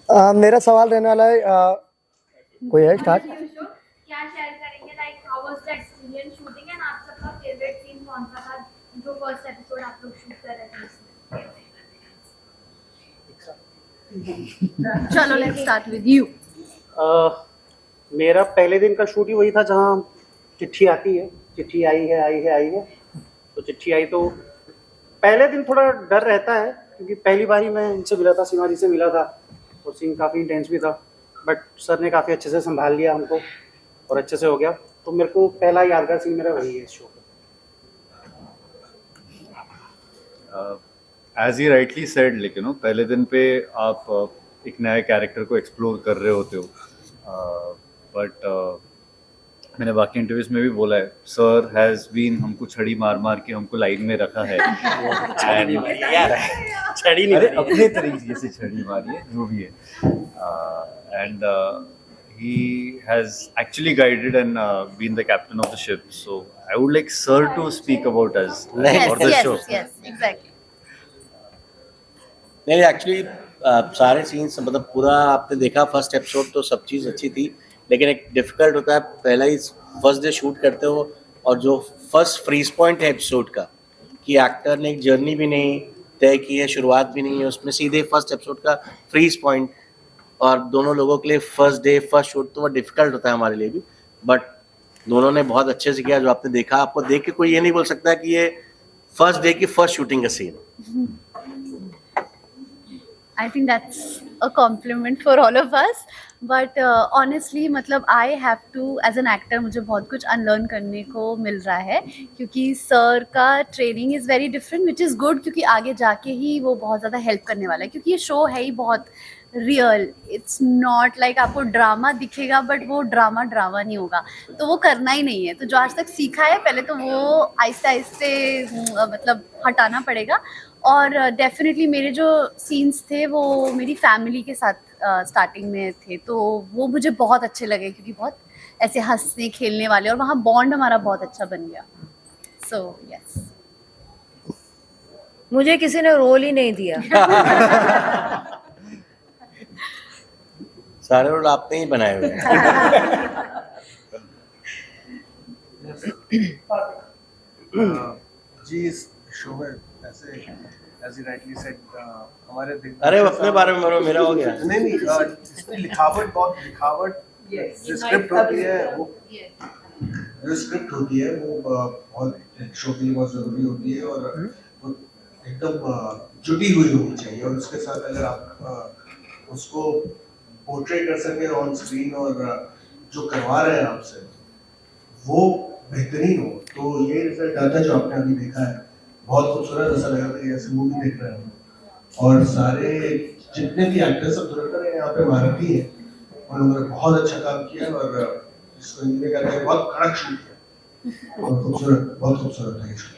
मेरा सवाल रहने वाला है कोई है स्टार्ट? क्या शेयर करेंगे, like how was the experience shooting and आप सबका फेवरेट सीन कौन सा था जो फर्स्ट एपिसोड आप लोग शूट कर रहे थे उसमें? चलो लेट्स स्टार्ट विद यू। मेरा पहले दिन का शूट ही वही था जहाँ चिट्ठी आती है, चिट्ठी आई है। तो चिट्ठी आई तो पहले दिन थोड़ा डर रहता है क्योंकि पहली बार ही मैं इनसे मिला था, सीमा जी से मिला था और सीन काफ़ी इंटेंस भी था, बट सर ने काफ़ी अच्छे से संभाल लिया हमको और अच्छे से हो गया। तो मेरे को पहला यादगार सीन मेरा वही है इस शो का। एज ही राइटली सेड, लेकिन पहले दिन पे आप एक नए कैरेक्टर को एक्सप्लोर कर रहे होते हो, बट मैंने बाकी इंटरव्यूज में भी बोला है, सर हैज़ बीन हमको छड़ी मार मार के हमको लाइन में रखा है। छड़ी नहीं, अरे अपने तरीके से छड़ी मारी है जो भी है, and he has actually guided and been the captain of the ship. So I would like sir to speak about us or the show. Yes, exactly. नहीं एक्चुअली सारे सीन्स मतलब पूरा आपने देखा फर्स्ट एपिसोड तो सब चीज़ अच्छी थी, लेकिन एक डिफ़िकल्ट होता है पहला ही फर्स्ट डे शूट करते हो और जो फर्स्ट फ्रीज पॉइंट है एपिसोड का कि एक्टर ने एक जर्नी भी नहीं तय की है, शुरुआत भी नहीं है, उसमें सीधे फर्स्ट एपिसोड का फ्रीज पॉइंट और दोनों लोगों के लिए फर्स्ट डे फर्स्ट शूट तो वो डिफ़िकल्ट होता है हमारे लिए भी, बट दोनों ने बहुत अच्छे से किया। जो आपने देखा, आपको देख के कोई ये नहीं बोल सकता कि ये फर्स्ट डे की फर्स्ट शूटिंग का scene. I think that's a compliment for all of us. But honestly, मतलब I have to as an actor मुझे बहुत कुछ unlearn करने को मिल रहा है क्योंकि सर का training is very different which is good, क्योंकि आगे जाके ही वो बहुत ज़्यादा हेल्प करने वाला है, क्योंकि ये शो है ही बहुत रियल। इट्स नॉट लाइक आपको ड्रामा दिखेगा बट वो ड्रामा नहीं होगा, तो वो करना ही नहीं है। तो जो आज तक सीखा है पहले तो वो आहिस्ते आहिस्ते मतलब हटाना पड़ेगा। और डेफिनेटली मेरे जो सीन्स थे वो मेरी फैमिली के साथ स्टार्टिंग में थे, तो वो मुझे बहुत अच्छे लगे क्योंकि बहुत ऐसे हंसने खेलने वाले और वहाँ बॉन्ड हमारा बहुत अच्छा बन गया। So yes. मुझे किसी ने रोल ही नहीं दिया। सारे रोल आपने ही बनाए हुए हैं। जी इस शो में ऐसे एज ही राइटली सेड हमारे अरे अपने बारे में बोलो, मेरा हो गया। नहीं इसमें लिखावट जो स्क्रिप्ट होती है वो बहुत शो के लिए बहुत जरूरी होती है और वो एकदम जुटी हुई होनी चाहिए और उसके साथ अगर आप उसको पोर्ट्रे कर सके ऑन स्क्रीन और जो करवा रहे हैं आपसे वो बेहतरीन हो, तो ये रिजल्ट आता है जो आपने अभी देखा है। बहुत खूबसूरत, ऐसा लग रहा था कि ऐसे मूवी देख रहे हैं और सारे जितने भी एक्टर्स सब धुरंधर हैं यहाँ पे भारतीय हैं, उन्होंने बहुत अच्छा काम किया और इसको हिंदी में कहते हैं बहुत कड़क शूट किया और खूबसूरत, बहुत खूबसूरत है इसको।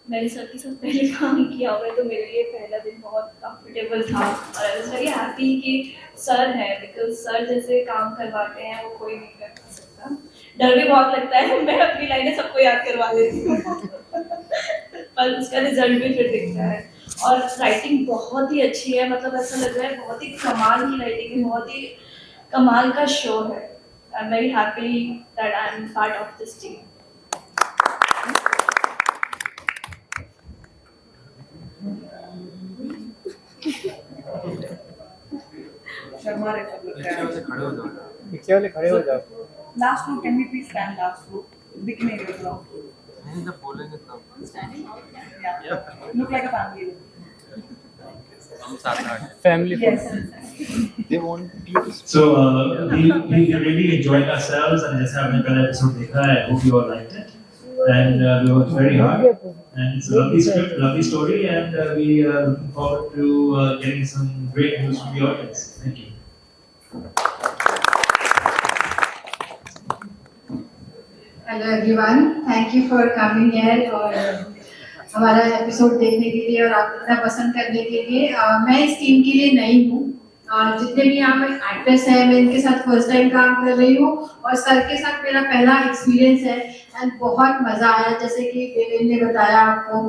मैंने सर के साथ पहले काम किया हुआ है तो मेरे लिए पहला दिन बहुत कंफर्टेबल था और आई वाज वेरी हैप्पी कि सर है, बिकॉज सर जैसे काम करवाते हैं वो कोई नहीं कर सकता। डर भी बहुत लगता है, मैं अपनी लाइनें सबको याद करवा लेती हूँ पर उसका रिजल्ट भी फिर दिखता है। और राइटिंग बहुत ही अच्छी है, मतलब ऐसा लग रहा है बहुत ही कमाल की राइटिंग है, बहुत ही कमाल का शो है। I am very happy that I am part of this team. पीछे वाले खड़े हो जाओ। Last row, can we please stand last row? दिखने के लिए नहीं जब बोलेंगे तब standing. Yeah. Look like a family. हम साथ में family Yes. They want you to So we really enjoyed ourselves and जैसे आपने पहला एपिसोड देखा है, I hope you all liked it and we worked very hard and it's a lovely script, lovely story and we are looking forward to getting some great news from the audience. Thank you. Hello everyone, thank you for coming here और हमारा episode देखने के लिए और आप इतना पसंद करने के लिए। मैं इस टीम के लिए नई हूँ, जितने भी यहाँ पे एक्टर्स हैं मैं इनके साथ फर्स्ट टाइम काम कर रही हूँ और सर के साथ मेरा पहला एक्सपीरियंस है एंड बहुत मज़ा आया। जैसे कि देवेंद्र ने बताया आपको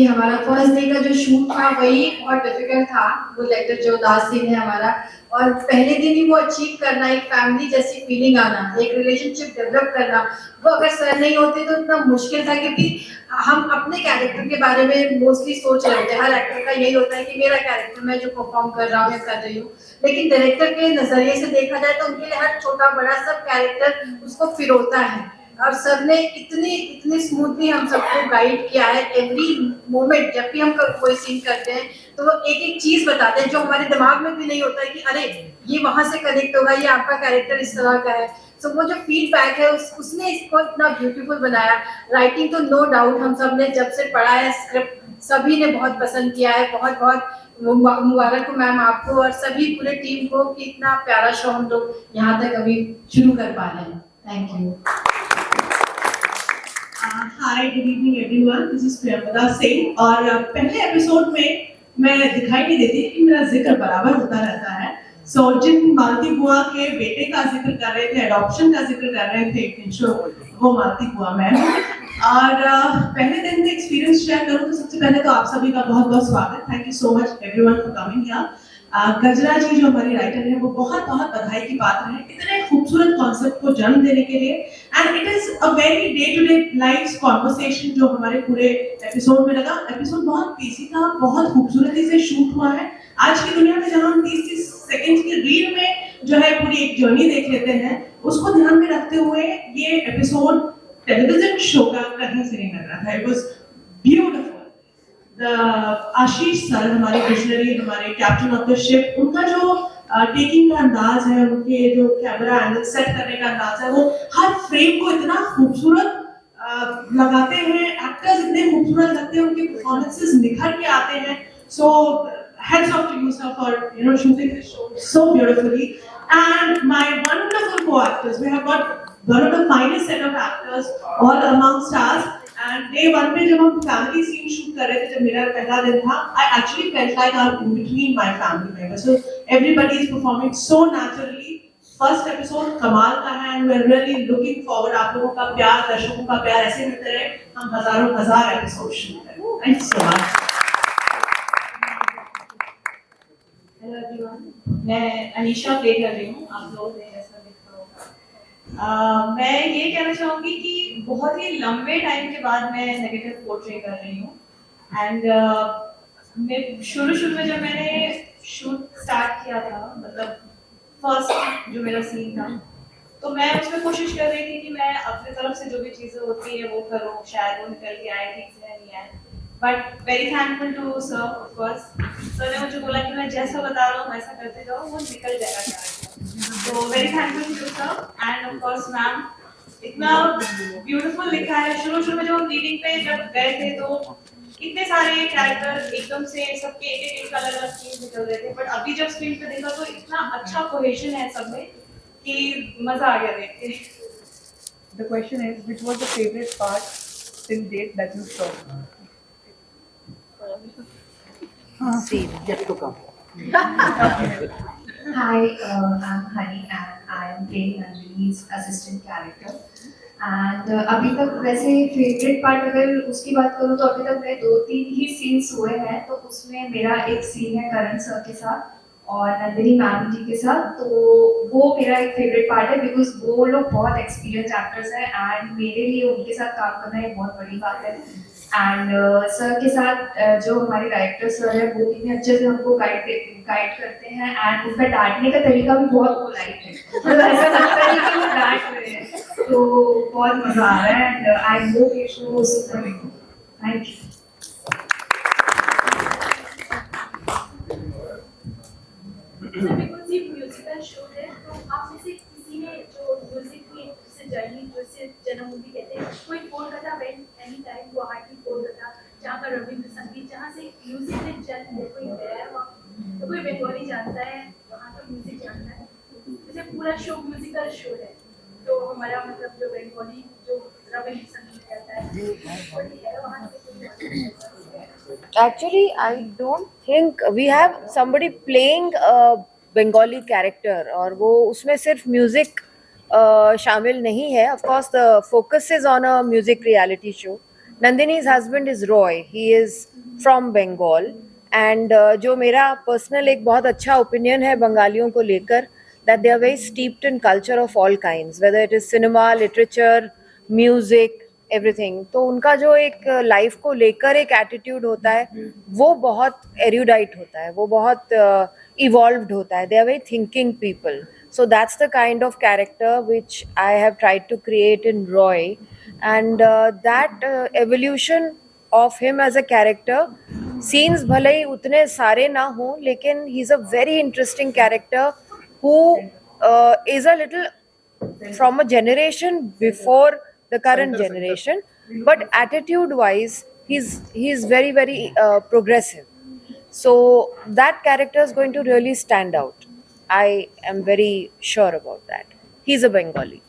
कि हमारा फर्स्ट डे का जो शूट था वही बहुत डिफिकल्ट था। वो लेटर जो लास्ट सीन है हमारा, और पहले दिन ही वो अचीव करना, एक फैमिली जैसी फीलिंग आना, एक रिलेशनशिप डेवलप करना, वो अगर सर नहीं होते तो इतना मुश्किल था। क्योंकि हम अपने कैरेक्टर के बारे में मोस्टली सोच रहे थे, हर एक्टर का यही होता है कि मेरा कैरेक्टर मैं जो परफॉर्म कर रहा हूँ या कर रही हूँ, लेकिन डायरेक्टर के नजरिए से देखा जाए तो उनके लिए हर छोटा बड़ा सब कैरेक्टर उसको फिरोता है। और सर ने इतनी स्मूथली हम सबको गाइड किया है। एवरी मोमेंट जब भी हम कोई सीन करते हैं तो वो एक एक चीज बताते हैं जो हमारे दिमाग में भी नहीं होता है कि अरे ये वहां से कनेक्ट होगा, ये आपका कैरेक्टर इस तरह का है। तो वो जो फीडबैक है उसने इसको इतना ब्यूटीफुल बनाया। राइटिंग तो नो डाउट हम सब ने जब से पढ़ा है स्क्रिप्ट सभी ने बहुत पसंद किया है। बहुत बहुत मुबारक हो मैम आपको और सभी पूरे टीम को कि इतना प्यारा शो हम लोग यहाँ तक अभी शुरू कर पा रहे हैं। Thank you. Hi, good evening everyone, this is Priyanka Singh. और पहले एपिसोड में मैं दिखाई नहीं देती कि मेरा जिक्र बराबर होता रहता है। सो जिन मालती बुआ के बेटे का जिक्र कर रहे थे, अडॉप्शन का जिक्र कर रहे थे किंशो, वो मालती बुआ मैम। और पहले दिन का एक्सपीरियंस शेयर करूं तो सबसे पहले तो आप सभी का बहुत बहुत स्वागत। Thank you so much everyone for coming here. गजरा जी जो हमारी राइटर है वो बहुत बहुत बधाई की पात्र है इतने खूबसूरत कॉन्सेप्ट को जन्म देने के लिए। And it is a very day to day life conversation जो हमारे पूरे एपिसोड में लगा। एपिसोड बहुत पीसी था, बहुत खूबसूरती से शूट हुआ है। आज की दुनिया में जहाँ हम 30-30 सेकंड की रील में जो है पूरी एक जर्नी देख लेते हैं, उसको ध्यान में रखते हुए ये एपिसोड टेलीविजन शो का कहीं से नहीं लग रहा था। It was beautiful. Ashish sir हमारे विजनरी, हमारे कैप्टन ऑफ द शिप, उनका जो टेकिंग का अंदाज है, उनके जो कैमरा एंगल सेट करने का अंदाज है, वो हर फ्रेम को इतना खूबसूरत लगाते हैं। एक्टर्स इतने खूबसूरत लगते हैं, उनके परफॉर्मेंसेस निखर के आते हैं। सो heads off to you sir for shooting this show so beautifully. And my wonderful co-actors, we have got one of the finest set of actors all amongst us. And day one पे जब हम family scene shoot कर रहे थे, जब मेरा पहला दिन था, I actually felt like I'm in between my family members. So everybody is performing so naturally. First episode कमाल का है and we're really looking forward. आप लोगों का प्यार, दर्शकों का प्यार ऐसे मिलते रहे, हम हजार एपिसोड शूट करें। Thank you so much. Hello everyone, मैं अनीशा प्ले कर रही हूँ। आप लोगों ने ऐसा देखा होगा। मैं ये कहना चाहूँगी कि बहुत ही लंबे टाइम के बाद मैं नेगेटिव पोर्ट्रे कर रही हूँ। एंड मैं शुरू में जब मैंने शूट स्टार्ट किया था, मतलब फर्स्ट जो मेरा सीन था, तो मैं उसमें कोशिश कर रही थी कि मैं अपनी तरफ से जो भी चीज़ें होती है वो करूँ, शायद वो निकल के आए, ठीक से नहीं आए। But very thankful to sir, of course sir ने मुझे बोला कि मैं जैसा बता रहा हूँ वैसा करते जाओ, वो निकल जाएगा कैरेक्टर। तो very thankful to sir and of course ma'am, इतना ब्यूटीफुल लिखा है। शुरू में जब हम रीडिंग पे जब गए थे तो इतने सारे कैरेक्टर एकदम से सबके एक अलग अलग चीज निकल रहे थे, बट अभी जब स्क्रीन पे देखा तो इतना अच्छा कोहेशन है सब में कि मजा आ गया देख के। The question is, which was the favorite part till date that you saw? Yet to come. Hi, I'm Honey and I am playing Nandini's assistant character. And अभी तक वैसे फेवरेट पार्ट अगर उसकी बात करूँ तो अभी तक मैं 2-3 ही सीन्स हुए हैं। तो उसमें मेरा एक सीन है करण सर के साथ और नंदिनी मैम जी के साथ, तो वो मेरा एक फेवरेट पार्ट है बिकॉज वो लोग बहुत एक्सपीरियंस एक्टर्स हैं एंड मेरे लिए उनके साथ काम करना एक बहुत बड़ी बात है। एंड सर के साथ जो हमारे डायरेक्टर सर है वो इतने अच्छे से हमको गाइड करते हैं एंड उनका डांटने का तरीका भी बहुत पोलाइट है, मतलब ऐसा लगता है कि वो डांट रहे हैं, तो बहुत मजा आ रहा है एंड आई होप ये शो सुपर हिट हो। Thank you. बिकॉज़ ये म्यूजिकल शो है तो आप में से किसी ने जो म्यूजिक की से जर्नी जो से जन्मभूमि कहते हैं, कोई Kolkata went any time, Guwahati, Kolkata, जहाँ का रविंद्र संगीत, जहाँ से म्यूजिक ने जन्म लिया, कोई गया है वहाँ, तो कोई बंगाली जानता है वहाँ का म्यूजिक जानता है। जैसे पूरा शो म्यूजिकल शो है तो हमारा मतलब जो बंगाली जो रविंद्र संगीत कहता है वहाँ से Actually, I don't think we have somebody playing a Bengali character और वो उसमें सिर्फ म्यूजिक शामिल नहीं है. Of course, the focus is on a music reality show. Nandini's husband is Roy. He is from Bengal. And जो मेरा personal एक बहुत अच्छा ओपिनियन है बंगालियों को लेकर, that they are very steeped in culture of all kinds, whether it is cinema, literature, music, everything. तो उनका जो एक लाइफ को लेकर एक एटीट्यूड होता है वो बहुत एरुडाइट होता है, वो बहुत इवॉल्व्ड होता है. They are very thinking people. So that's the kind of character which I have tried to create in Roy, and that evolution of him as a character, scenes भले ही उतने सारे ना हो, लेकिन he's a very interesting character who is a little from a generation before the current generation, but attitude wise he's very very progressive. So that character is going to really stand out. I am very sure about that. He's a Bengali.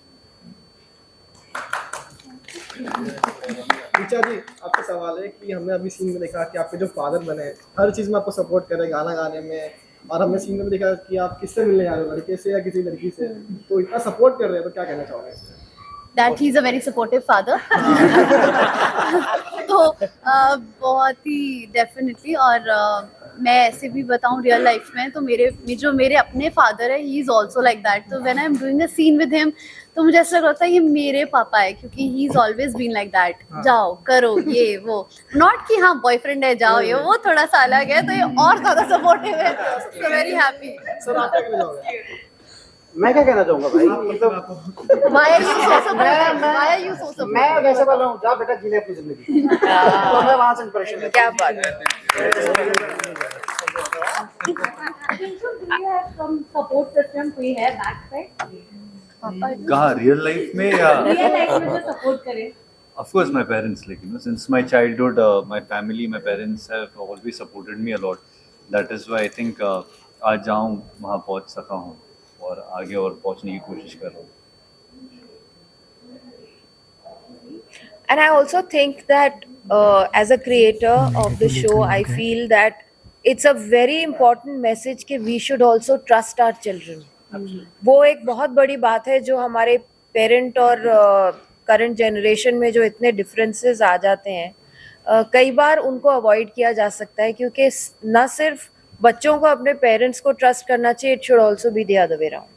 Richa जी, आपसे सवाल है कि हमने अभी scene में देखा कि आपके जो फादर बने हर चीज में आपको सपोर्ट कर रहे हैं, गाना गाने में, और हमने सीन में देखा कि आप किससे मिलने जा रहे हो, लड़के से या किसी लड़की से, तो इतना सपोर्ट कर रहे हैं, तो क्या कहना चाहोगे? That he's a very supportive father. तो बहुत ही डेफिनेटली. और मैं ऐसे भी बताऊं रियल लाइफ में तो मेरे अपने फादर है, he is also like that. तो when I am doing a scene with him तो मुझे ऐसा लगता है ये मेरे पापा है, क्योंकि he is always been like that. जाओ करो ये वो, नॉट कि हाँ बॉयफ्रेंड है जाओ ये वो, थोड़ा सा अलग है. तो ये और ज़्यादा सपोर्टिव है. So very happy. सर आप क्या कहना चाहोगे? मैं क्या कहना चाहूंगा भाई, मतलब Why are you so supportive? Why are you so supportive? मैं वैसे बोल रहा हूँ, जा बेटा जी ले अपनी जिंदगी. तो मैं वहाँ से इंप्रेशन लेता क्या बात है. Do you have some support system? कोई है back side? कहाँ रियल लाइफ में या Real life में जो support करे? Of course, my parents, like, you know, since my childhood, my family, my parents have always supported me a lot. That is why I think आज जहाँ हूँ वहाँ पहुँच सका हूँ और आगे और पहुँचने की कोशिश कर रहा हूँ. And I also think that as a creator of the show, I feel that it's a very important message कि we should also trust our children. वो एक बहुत बड़ी बात है जो हमारे पेरेंट और करंट जनरेशन में जो इतने डिफरेंसेस आ जाते हैं, कई बार उनको अवॉइड किया जा सकता है, क्योंकि न सिर्फ बच्चों को अपने पेरेंट्स को ट्रस्ट करना चाहिए, it should also be the other way around.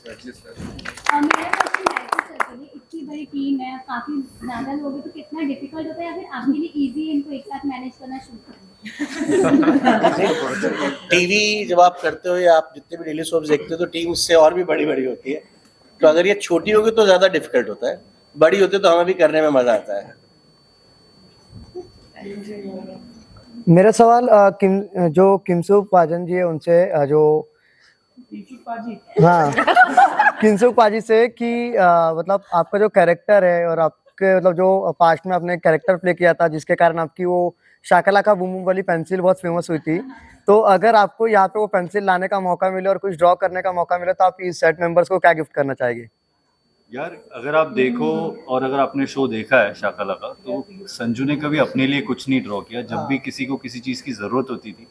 मेरा क्वेश्चन है कि सर इतनी बड़ी टीम है, काफी ज्यादा लोग हैं, तो कितना डिफिकल्ट होता है या फिर आपके लिए इजी है इनको एक साथ मैनेज करना शुरू करना? टीवी जब आप करते हो या आप जितने भी डेली सोप्स देखते हो तो टीम उससे और भी बड़ी बड़ी होती है. तो अगर ये छोटी होगी तो ज्यादा डिफिकल्ट होता है, बड़ी होती है तो हमें भी करने में मजा आता है. मेरा सवाल जो किमसुक पाजन जी है उनसे जो हाँ किमसुक पाजी से कि मतलब आपका जो कैरेक्टर है और आपके मतलब जो पास्ट में आपने कैरेक्टर प्ले किया था जिसके कारण आपकी वो शाकालाका बूम बूम वाली पेंसिल बहुत फेमस हुई थी, तो अगर आपको यहाँ पे वो पेंसिल लाने का मौका मिले और कुछ ड्रॉ करने का मौका मिले तो आप इस सेट मेंबर्स को क्या गिफ्ट करना चाहेंगे? यार अगर आप देखो और अगर आपने शो देखा है शाकालाका, तो संजू ने कभी अपने लिए कुछ नहीं ड्रॉ किया. जब भी किसी को किसी चीज़ की ज़रूरत होती थी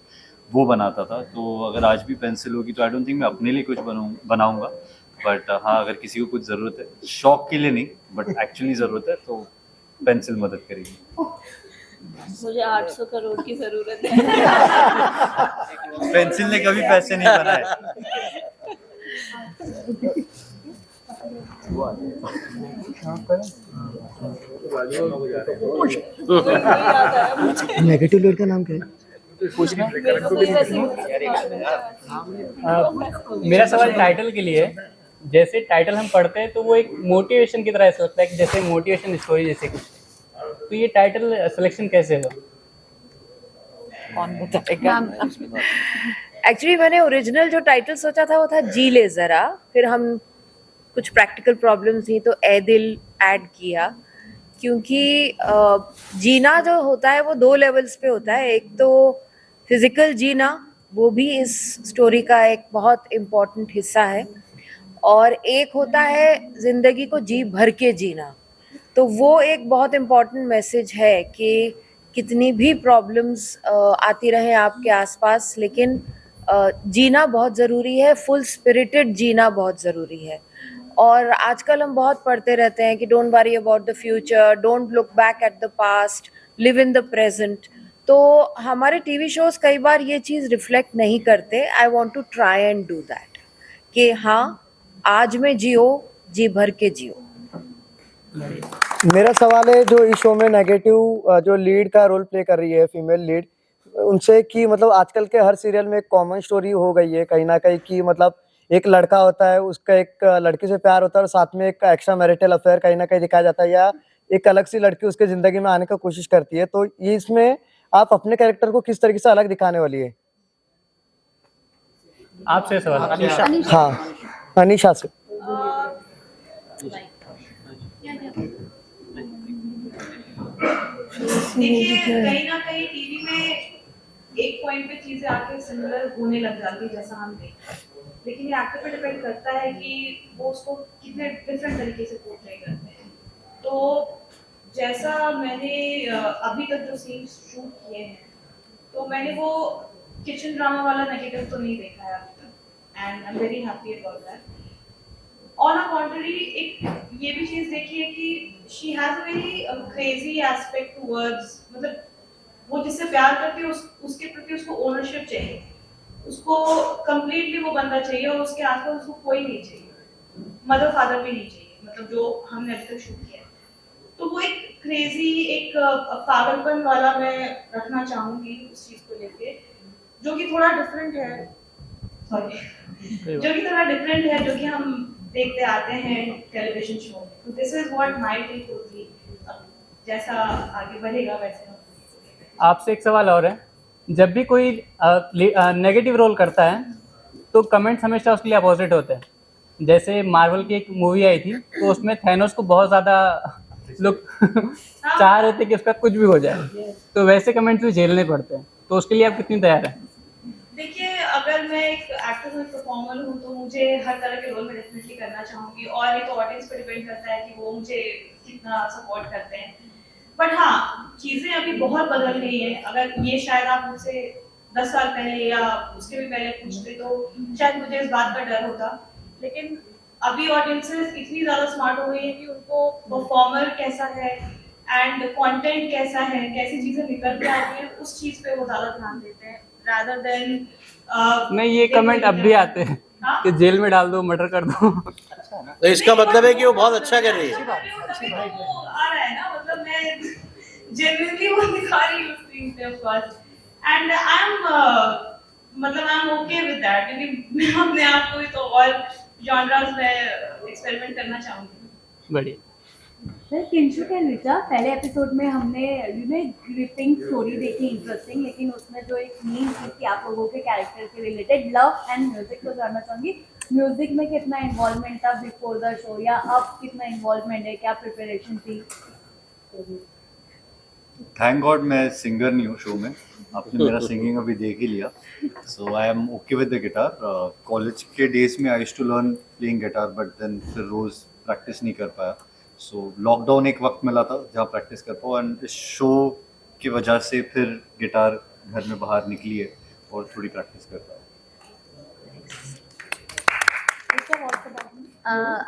वो बनाता था. तो अगर आज भी पेंसिल होगी तो आई डोंट थिंक मैं अपने लिए कुछ बनाऊंगा. बट हाँ, अगर किसी को कुछ ज़रूरत है, शौक के लिए नहीं बट एक्चुअली ज़रूरत है, तो पेंसिल मदद करेगी. मुझे 800 करोड़ की जरूरत है. पेंसिल ने कभी पैसे नहीं बनाए. नेगेटिव लोड का नाम क्या है? मेरा सवाल टाइटल के लिए है. जैसे टाइटल हम पढ़ते हैं तो वो एक मोटिवेशन की तरह ऐसा लगता है कि जैसे मोटिवेशन स्टोरी जैसे कुछ, तो ये टाइटल सिलेक्शन कैसे हुआ? कौन बताएगा? एक्चुअली मैंने ओरिजिनल जो टाइटल सोचा था वो था जी ले जरा, फिर हम कुछ प्रैक्टिकल प्रॉब्लम्स थी तो ए दिल ऐड किया, क्योंकि जीना जो होता है वो 2 लेवल्स पे होता है. एक तो फिजिकल जीना, वो भी इस स्टोरी का एक बहुत इम्पोर्टेंट हिस्सा है, और एक होता है जिंदगी को जी भर के जीना. तो वो एक बहुत इम्पोर्टेंट मैसेज है कि कितनी भी प्रॉब्लम्स आती रहे आपके आसपास, लेकिन जीना बहुत ज़रूरी है, फुल स्पिरिटेड जीना बहुत ज़रूरी है. और आजकल हम बहुत पढ़ते रहते हैं कि don't worry about the future, don't look back at the past, live in the present. तो हमारे टीवी शोज कई बार ये चीज़ रिफ्लेक्ट नहीं करते। I want to try and do that कि हाँ, आज में जियो, जी भर के जियो। मेरा सवाल है, जो इस शो में नेगेटिव जो लीड का रोल प्ले कर रही है फीमेल लीड, उनसे कि मतलब आजकल के हर सीरियल में एक कॉमन स्टोरी हो गई है कहीं ना कहीं कि मतलब एक लड़का होता है, उसका एक लड़की से प्यार होता है और साथ में एक एक्स्ट्रा मैरिटल अफेयर कहीं ना कहीं दिखाया जाता है, या एक अलग सी लड़की उसके जिंदगी में आने का कोशिश करती है। तो ये इसमें आप अपने कैरेक्टर को किस तरीके से अलग दिखाने वाली है? आपसे सवाल हाँ, अनीशा से। देखिए, कहीं ना कहीं टीवी में एक पॉइंट पे चीजें आके सिमिलर होने लग जाती है जैसा हम देखते हैं, लेकिन ये एक्टर पे डिपेंड करता है कि वो उसको कितने डिफरेंट तरीके से पोर्ट्रे करते हैं। तो जैसा मैंने अभी तक जो सीन्स शूट किए हैं, तो मैंने वो किचन ड्रामा वाला नेगेटिव तो नहीं देखा है अभी तक, and I am very happy about that. On a contrary, एक ये भी चीज देखी है कि she has a very crazy aspect towards, मतलब वो जिससे प्यार करती है उसके प्रति उसको ओनरशिप चाहिए, उसको कंप्लीटली वो बंदा चाहिए और उसके आसपास उसको कोई नहीं चाहिए, मदर फादर भी नहीं चाहिए, मतलब जो हमने अभी तक शूट किया है। तो वो एक क्रेजी, एक पागलपन वाला मैं रखना चाहूंगी उस चीज को लेके, जो कि थोड़ा डिफरेंट है, जो कि थोड़ा डिफरेंट है, जो कि हम देखते आते हैं टेलीविजन शो में। तो this is what my take would be. जैसा आगे बढ़ेगा वैसे। आपसे एक सवाल और है, जब भी कोई नेगेटिव रोल करता है तो कमेंट्स हमेशा उसके लिए अपोजिट होते हैं। जैसे मार्वल की एक मूवी आई थी, तो उसमें थैनोस को बहुत ज़्यादा लोग चाह रहे थे कि उसका कुछ भी हो जाए, तो वैसे कमेंट्स भी झेलने पड़ते हैं, तो उसके लिए आप कितनी तैयार हैं? देखिए, अगर मैं एक एक्टर और परफॉर्मर हूँ तो मुझे हर तरह के रोल में डेफिनेटली करना चाहूंगी, और ये तो ऑडियंस पे डिपेंड करता है कि वो मुझे कितना सपोर्ट करते हैं। बट हाँ, चीजें अभी बहुत बदल गई हैं। अगर ये शायद आप मुझसे 10 साल पहले या उसके भी पहले पूछते तो शायद मुझे इस बात का डर होता, लेकिन अभी ऑडियंसेस इतनी ज्यादा स्मार्ट हो गई है कि उनको परफॉर्मर कैसा है एंड कंटेंट कैसा है, कैसी चीजें निकल के आती हैं, उस चीज पे वो ज्यादा ध्यान देते हैं rather than नहीं, ये कमेंट अब भी आते हैं कि जेल में डाल दो, मर्डर कर दो। तो इसका मतलब है कि वो बहुत अच्छा कर रही है। वो आ रहा है ना, मतलब मैं जेन्युइनली वो दिखा रही हूँ स्क्रीन पे, of course, and I am मतलब I am okay with that, क्योंकि मैं अपने आप को तो और जॉनरास में एक्सपेरिमेंट करना चाहूंगी। बढ़िया। सर, किंशुक एंड ऋचा, पहले एपिसोड में हमने ग्रिपिंग स्टोरी देखी, इंटरेस्टिंग, लेकिन उसमें जो एक मेन चीज थी आप लोगों के कैरेक्टर के रिलेटेड लव एंड म्यूजिक, को जानना चाहूंगी म्यूजिक में कितना इन्वॉल्वमेंट था बिफोर द शो, या अब कितना इन्वॉल्वमेंट है, क्या प्रिपरेशन थी? थैंक गॉड मैं सिंगर नहीं हूँ शो में, आपने मेरा सिंगिंग अभी देख ही लिया, so I am okay with the guitar. College के डेज में I used to learn playing guitar, but then फिर रोज प्रैक्टिस नहीं कर पाया। सो लॉकडाउन एक वक्त मिला था जहाँ प्रैक्टिस कर पाऊँ, एंड इस शो की वजह से फिर गिटार घर में बाहर निकली है और थोड़ी प्रैक्टिस कर रहा हूँ।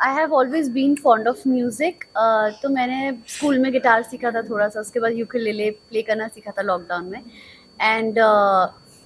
I have always been fond of music. तो मैंने स्कूल में गिटार सीखा था थोड़ा सा, उसके बाद यूकेलेले प्ले करना सीखा था लॉकडाउन में। एंड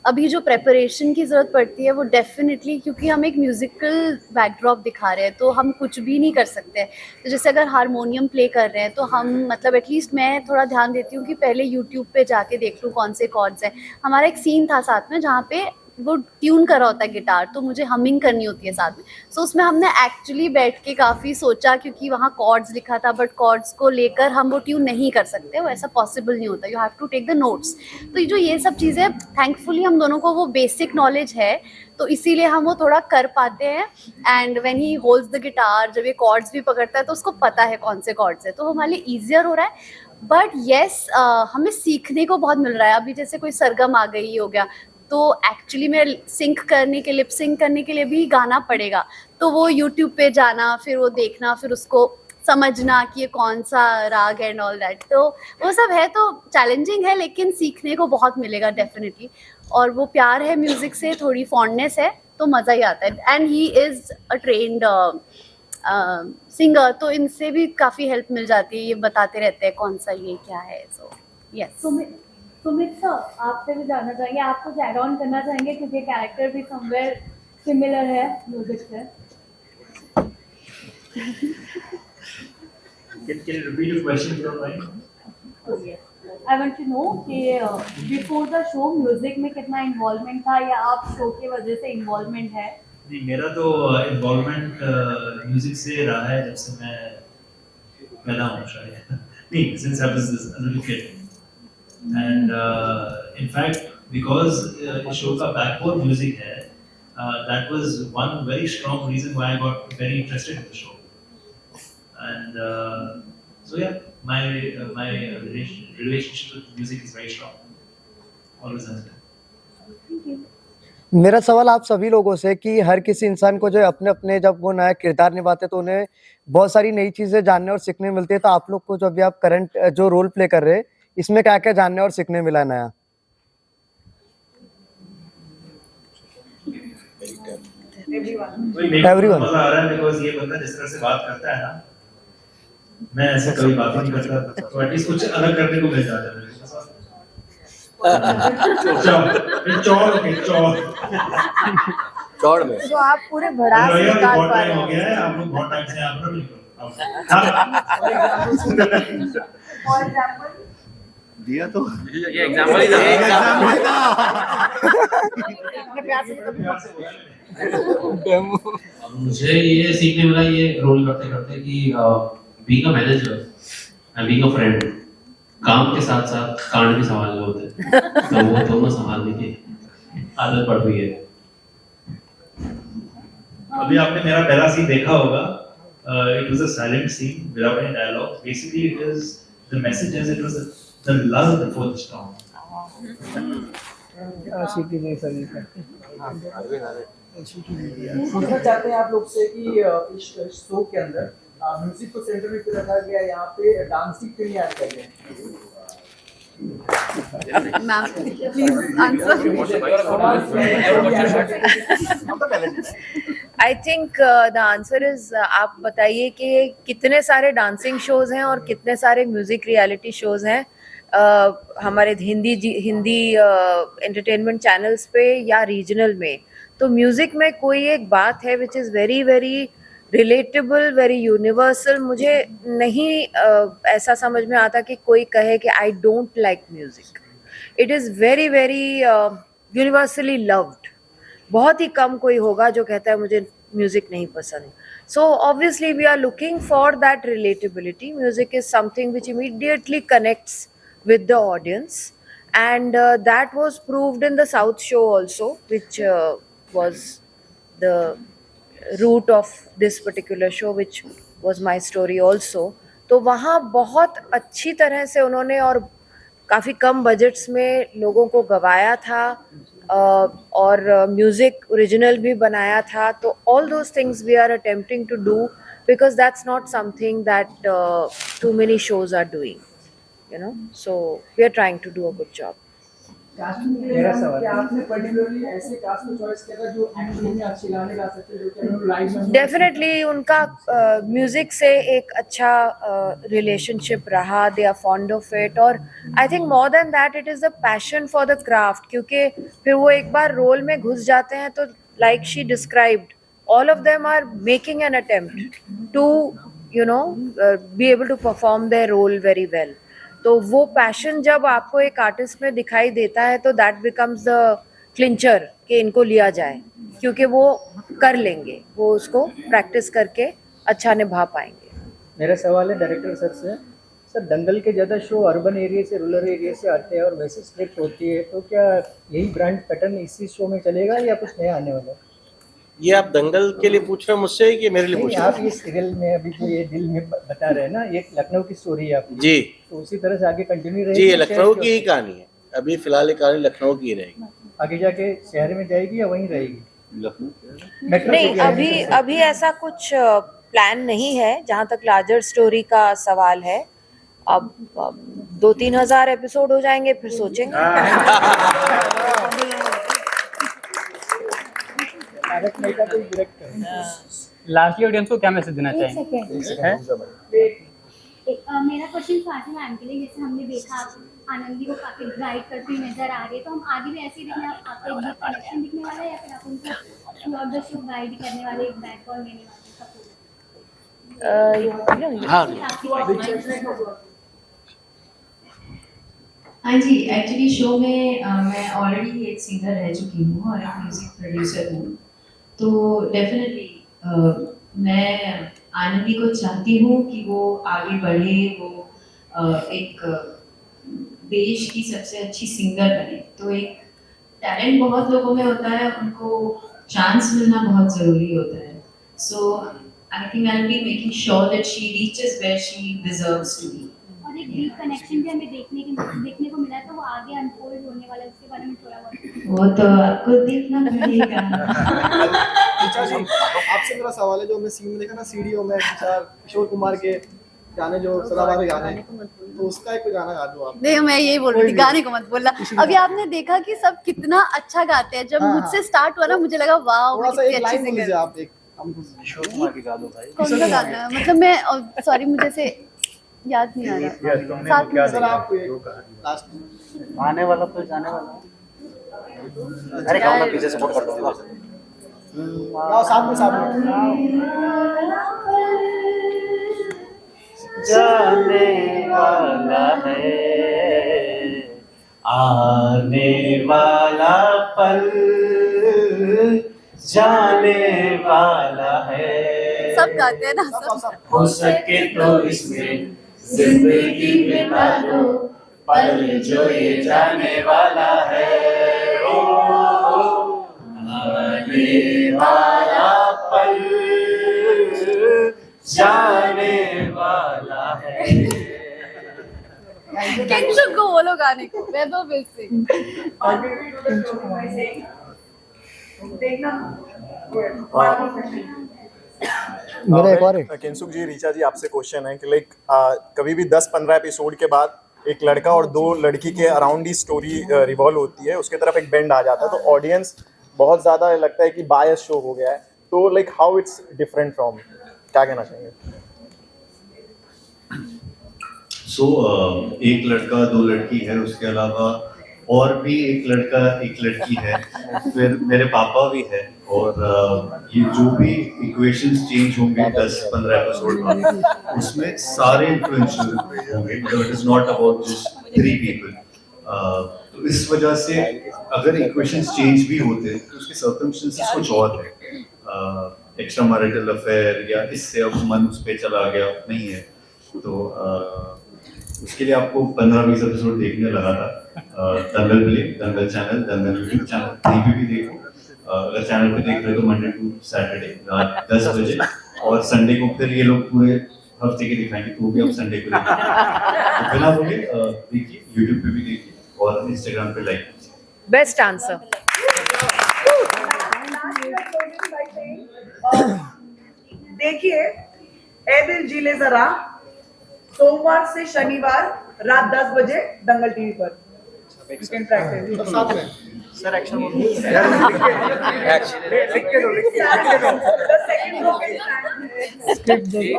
अभी जो प्रेपरेशन की ज़रूरत पड़ती है वो डेफिनेटली, क्योंकि हम एक म्यूज़िकल बैकड्रॉप दिखा रहे हैं तो हम कुछ भी नहीं कर सकते। तो जैसे अगर हारमोनियम प्ले कर रहे हैं तो हम मतलब एटलीस्ट मैं थोड़ा ध्यान देती हूँ कि पहले यूट्यूब पे जाके देख लूँ कौन से कॉर्ड्स हैं। हमारा एक सीन था साथ में जहाँ पे वो ट्यून कर रहा होता है गिटार, तो मुझे हमिंग करनी होती है साथ में। सो उसमें हमने एक्चुअली बैठ के काफ़ी सोचा, क्योंकि वहाँ कॉर्ड्स लिखा था, बट कॉर्ड्स को लेकर हम वो ट्यून नहीं कर सकते, वो ऐसा पॉसिबल नहीं होता, you have to take the notes. तो जो ये सब चीज़ें, थैंकफुली हम दोनों को वो बेसिक नॉलेज है, तो इसीलिए हम वो थोड़ा कर पाते हैं। And when he holds the guitar, जब ये कॉर्ड्स भी पकड़ता है तो उसको पता है कौन से कॉर्ड्स है, तो हमारे लिए ईजियर हो रहा है। बट येस, हमें सीखने को बहुत मिल रहा है। अभी जैसे कोई सरगम आ गई हो गया, तो एक्चुअली में सिंक करने के लिए, लिप सिंक करने के लिए भी गाना पड़ेगा, तो वो यूट्यूब पे जाना, फिर वो देखना, फिर उसको समझना कि ये कौन सा राग एंड ऑल दैट, तो वो सब है। तो चैलेंजिंग है, लेकिन सीखने को बहुत मिलेगा डेफिनेटली। और वो प्यार है म्यूज़िक से, थोड़ी फॉन्डनेस है, तो मज़ा ही आता है। And he is a trained singer, तो इनसे भी काफ़ी हेल्प मिल जाती है, ये बताते रहते हैं कौन सा ये क्या है। So yes. सुमित सर, आपसे भी जानना चाहेंगे, आप कुछ ऐड ऑन करना चाहेंगे क्योंकि कैरेक्टर भी समवेयर सिमिलर है म्यूजिक से। Can you repeat your question if you don't mind? I want to know कि बिफोर द शो म्यूजिक में कितना इन्वॉल्वमेंट था या आप शो की वजह से इन्वॉल्वमेंट है? नहीं, मेरा तो इन्वॉल्वमेंट म्यूजिक से रहा है जब से मैं पैदा हूँ शायद। नहीं, since I was a little kid. And in fact, because इस शो का बैकबोन म्यूजिक है, that was one very strong reason why I got very interested in the show. And so yeah, my relationship with music is very strong. Always has been. मेरा सवाल आप सभी लोगों से कि हर किसी इंसान को जो है अपने अपने जब वो नया किरदार निभाते तो उन्हें बहुत सारी नई चीजें जानने और सीखने मिलती है, तो आप लोग को जब भी आप करंट जो रोल प्ले कर रहे हैं इसमें क्या क्या जानने और सीखने मिला है नया? Everyone. मजा आ रहा है because ये बंदा जिस तरह से बात करता है ना, मैं ऐसे कभी बात नहीं करता, तो एटलीस्ट कुछ अलग करने को मिल जाता है मेरे को। चौड़ में तो आप पूरे भड़ास निकाल पा रहे हो गया है, आप लोग बहुत टाइम से आप लोग फॉर एग्जांपल दिया तो ये एग्जांपल ही था। मुझे ये सीखने मिला ये रोल करते करते कि being a manager and being a friend, काम के साथ साथ कांड भी संभालने होते हैं, तो वो दोनों संभालने की आदत पड़ गई है। अभी आपने मेरा पहला सीन देखा होगा, it was a silent scene without any dialogue. Basically it is, the message is it was the lull before the storm. पूछना चाहते हैं आप लोग से कि इस शो के अंदर म्यूजिक को सेंटर में क्यों रखा गया, यहाँ पे डांसिंग क्यों नहीं ऐड कर रहे हैं? Ma'am please I think the answer is, आप बताइए कि कितने सारे डांसिंग शोज हैं और कितने सारे म्यूजिक रियलिटी शोज हैं हमारे हिंदी एंटरटेनमेंट चैनल्स पे या रीजनल में। तो म्यूजिक में कोई एक बात है which is very very relatable, very universal. मुझे नहीं ऐसा समझ में आता कि कोई कहे कि I don't like music. It is very very universally loved. बहुत ही कम कोई होगा जो कहता है मुझे म्यूजिक नहीं पसंद। So obviously we are looking for that relatability. Music is something which immediately connects with the audience, and that was proved in the South show also, which was the root of this particular show, which was my story also. तो वहाँ बहुत अच्छी तरह से उन्होंने और काफ़ी कम budgets में लोगों को गवाया था और म्यूज़िक ओरिजिनल भी बनाया था। तो all those things we are attempting to do, because that's not something that too many shows are doing. You know, so we are trying to do a good job. मेरा सवाल है, आपने particularly ऐसे cast को choice किया था जो acting में अच्छे गाने गा सकते हैं, जो कि हम लाइव में डेफिनेटली उनका म्यूजिक से एक अच्छा रिलेशनशिप रहा। They are fond of it, और I think more than that it is the passion for the craft. क्योंकि फिर वो एक बार रोल में घुस जाते हैं तो like she described, all of them are making an attempt to you know be able to perform their role very well. तो वो पैशन जब आपको एक आर्टिस्ट में दिखाई देता है तो दैट बिकम्स द क्लिंचर कि इनको लिया जाए, क्योंकि वो कर लेंगे, वो उसको प्रैक्टिस करके अच्छा निभा पाएंगे। मेरा सवाल है डायरेक्टर सर से। सर, दंगल के ज़्यादा शो अर्बन एरिया से रूरल एरिया से आते हैं और वैसे स्क्रिप्ट होती है, तो क्या यही ब्रांड पैटर्न इसी शो में चलेगा या कुछ नया आने वाला है? ये आप दंगल के लिए पूछ रहे हो मुझसे कि मेरे लिए पूछ रहे हो? आप ये सीरियल में अभी जो ये दिल में बता रहे हैं ना, ये लखनऊ की स्टोरी है आपकी, जी, तो उसी तरह से आगे कंटिन्यू रहेगी? जी, ये लखनऊ की ही कहानी है। अभी फिलहाल ये कहानी लखनऊ की रहेगी। आगे जाके शहर में जाएगी या वहीं रहेगी? नहीं, अभी ऐसा कुछ प्लान नहीं है जहाँ तक लार्जर स्टोरी का सवाल है। अब 2-3 हज़ार एपिसोड हो जाएंगे फिर सोचेंगे। तारक मेहता को डायरेक्ट लास्टली ऑडियंस को क्या मैसेज देना एक चाहेंगे? सेकेंड मेरा क्वेश्चन फातिमा मैम के लिए, जैसे हमने देखा आप आनंदी को काफी गाइड करती हुई नजर आ रही है, तो हम आगे भी ऐसे ही देखना आपका एक डीप कनेक्शन दिखने वाला है या फिर आप उनको through out the show guide करने वाले, एक बैकबोन देने वाले? हाँ जी, एक्चुअली शो में मैं ऑलरेडी एक सिंगर रह चुकी हूँ और एक म्यूजिक प्रोड्यूसर हूँ, तो डेफिनेटली मैं आनंदी को चाहती हूँ कि वो आगे बढ़े, वो एक देश की सबसे अच्छी सिंगर बने। तो एक टैलेंट बहुत लोगों में होता है, उनको चांस मिलना बहुत ज़रूरी होता है। So I think I will be making sure that she reaches where she deserves to be. और एक डीप कनेक्शन भी हमें देखने को मिला, तो वो आगे अनफोल्ड होने वाला है, उसके बारे में थोड़ा बहुत वो तो आपको देखना पड़ेगा। ऋचा जी, आपसे मेरा सवाल है, जो हमने सीन में देखा ना सीडीओ में किशोर कुमार के गाने, जो सदाबहार गाने, तो उसका एक गाना गा दो आप। देखो मैं यही बोल रही थी, गाने को मत बोलना। अभी आपने देखा कि सब कितना अच्छा गाते हैं। जब मुझसे स्टार्ट हुआ ना, मुझे लगा वाओ थोड़ा सा कितनी एक अच्छी लाइन बोल दीजिए सिंगर। आप, एक हमको किशोर कुमार की गा दो भाई। कौन सा गाना है? मतलब मैं सॉरी, मुझे से याद नहीं आ रहा। साथ में सर आप लास्ट आने वाला तो जाने वाला। अरे गाओ ना, पीछे सपोर्ट कर दूंगा। गाओ साथ में जाने वाला है आने वाला पल, जाने वाला है। सब गाते हैं ना सब। हो सके तो इसमें जिंदगी बिता दो, पल जो ये जाने वाला है। ओ आने वाला पल, जाने वाला है। किंशु को बोलो गाने को, वैभव विल सिंग। मेरा एक और है। किंसुक जी, ऋचा जी, आपसे क्वेश्चन है कि लाइक कभी भी 10-15 एपिसोड के बाद एक लड़का और दो लड़की के अराउंड ही स्टोरी रिवॉल्व होती है, उसके तरफ एक बेंड आ जाता है, तो ऑडियंस बहुत ज़्यादा लगता है कि बायस शो हो गया है। तो like how it's different from, क्या कहना चाहेंगे? एक लड़का दो लड़की है, उसके अलावा और भी एक लड़का एक लड़की है, फिर मेरे पापा भी है, और ये जो भी इक्वेशंस चेंज होंगे 10-15 एपिसोड में, उसमें सारे इन्फ्लुएंशियल होंगे। It is not about just 3 people. तो इस वजह से अगर इक्वेशंस चेंज भी होते तो उसके सर्कमस्टेंसेस कुछ और है। एक्स्ट्रा मैरिटल अफेयर या इससे अब मन उस पर चला गया नहीं है, तो उसके लिए आपको 15-20 एपिसोड देखने लगा था। दंगल प्ले, दंगल चैनल, दंगल यूट्यूब चैनल, कहीं पे भी देखो। अगर चैनल पे देख रहे हो तो मंडे टू सैटरडे रात 10 बजे, और संडे को फिर ये लोग पूरे हफ्ते के दिखाएंगे, तो भी आप संडे को देखिए। तो बिना बोले देखिए, यूट्यूब पे भी देखिए और इंस्टाग्राम पे लाइक कीजिए। Best answer. देखिए ए दिल जी ले जरा, सोमवार से शनिवार रात 10 बजे दंगल टीवी पर। सर एक्शन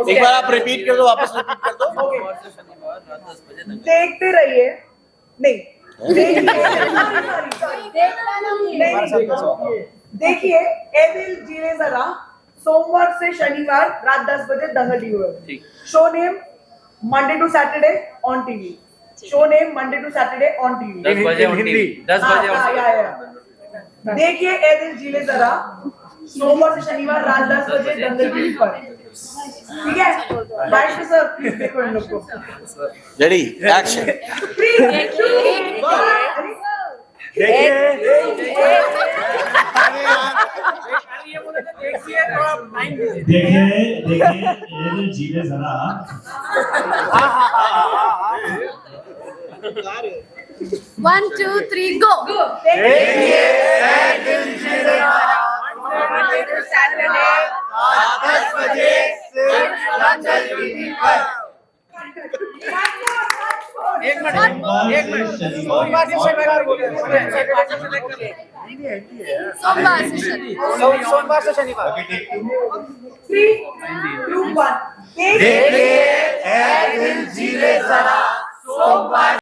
एक बार आप रिपीट कर दो, वापस रिपीट कर दो। देखते रहिए, नहीं देखिए ए दिल जी ले जरा, सोमवार से शनिवार रात 10 बजे दंगल टीवी पर। Show name Monday to Saturday on TV. Show name Monday to Saturday on TV. 10 बजे on TV. 10 बजे on TV. देखिए ए दिल जी ले जरा, सोमवार से शनिवार रात 10 बजे दंगल टीवी पर। ठीक है, बाय सर, प्लीज देखो इन लोग को। Ready, action. देखिए ये जीले जरा। 1 2 3 गो। देखिए सैटरडे 10 बजे सिर्फ दंगल टीवी पर। एक मिनट सोमवार से शनिवार बोलिए। सोमवार से शनिवार। सोमवार से शनिवार। 3, 2, 1 सोमवार